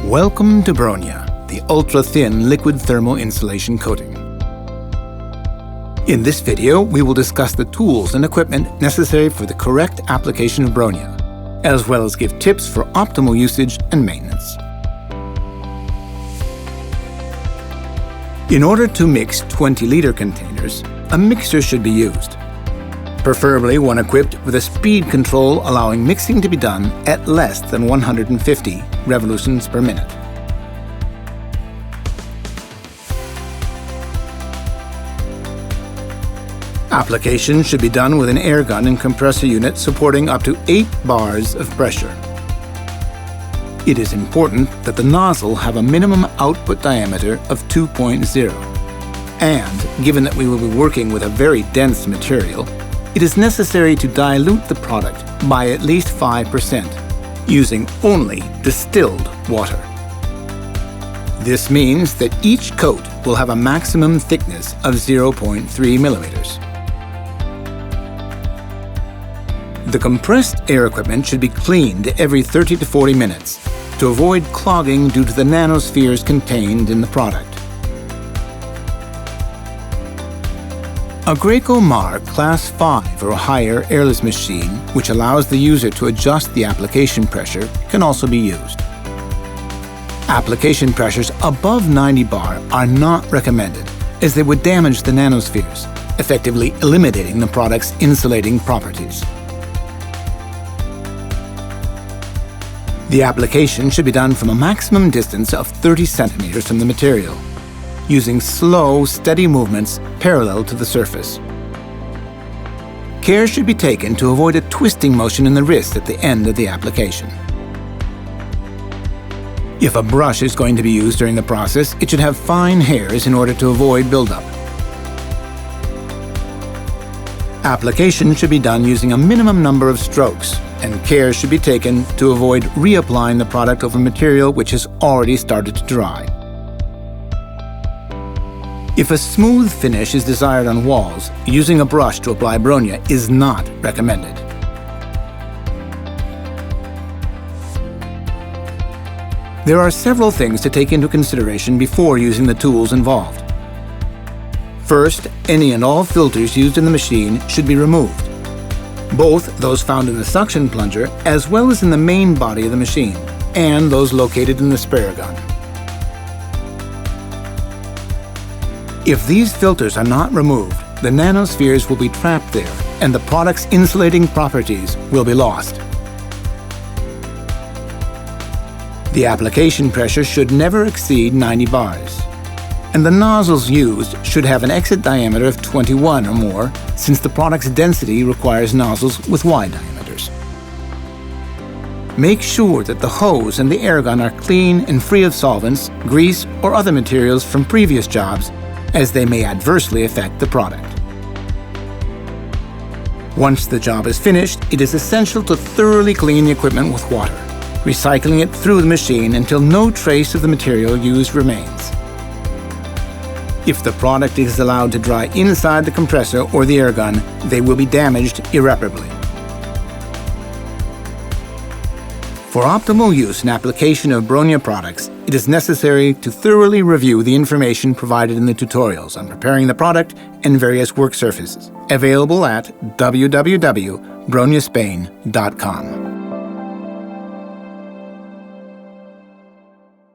Welcome to Bronya, the ultra-thin liquid thermal insulation coating. In this video, we will discuss the tools and equipment necessary for the correct application of Bronya, as well as give tips for optimal usage and maintenance. In order to mix 20-liter containers, a mixer should be used. Preferably one equipped with a speed control allowing mixing to be done at less than 150 revolutions per minute. Application should be done with an air gun and compressor unit supporting up to 8 bars of pressure. It is important that the nozzle have a minimum output diameter of 2.0. And, given that we will be working with a very dense material, it is necessary to dilute the product by at least 5%, using only distilled water. This means that each coat will have a maximum thickness of 0.3 millimeters. The compressed air equipment should be cleaned every 30 to 40 minutes to avoid clogging due to the nanospheres contained in the product. A Greco-Mar Class 5 or higher airless machine, which allows the user to adjust the application pressure, can also be used. Application pressures above 90 bar are not recommended, as they would damage the nanospheres, effectively eliminating the product's insulating properties. The application should be done from a maximum distance of 30 centimeters from the material, using slow, steady movements parallel to the surface. Care should be taken to avoid a twisting motion in the wrist at the end of the application. If a brush is going to be used during the process, it should have fine hairs in order to avoid buildup. Application should be done using a minimum number of strokes, and care should be taken to avoid reapplying the product over material which has already started to dry. If a smooth finish is desired on walls, using a brush to apply Bronya is not recommended. There are several things to take into consideration before using the tools involved. First, any and all filters used in the machine should be removed, both those found in the suction plunger as well as in the main body of the machine, and those located in the sprayer gun. If these filters are not removed, the nanospheres will be trapped there, and the product's insulating properties will be lost. The application pressure should never exceed 90 bars, and the nozzles used should have an exit diameter of 21 or more, since the product's density requires nozzles with wide diameters. Make sure that the hose and the air gun are clean and free of solvents, grease, or other materials from previous jobs, as they may adversely affect the product. Once the job is finished, it is essential to thoroughly clean the equipment with water, recycling it through the machine until no trace of the material used remains. If the product is allowed to dry inside the compressor or the air gun, they will be damaged irreparably. For optimal use and application of Bronya products, it is necessary to thoroughly review the information provided in the tutorials on preparing the product and various work surfaces, available at www.bronyaspain.com.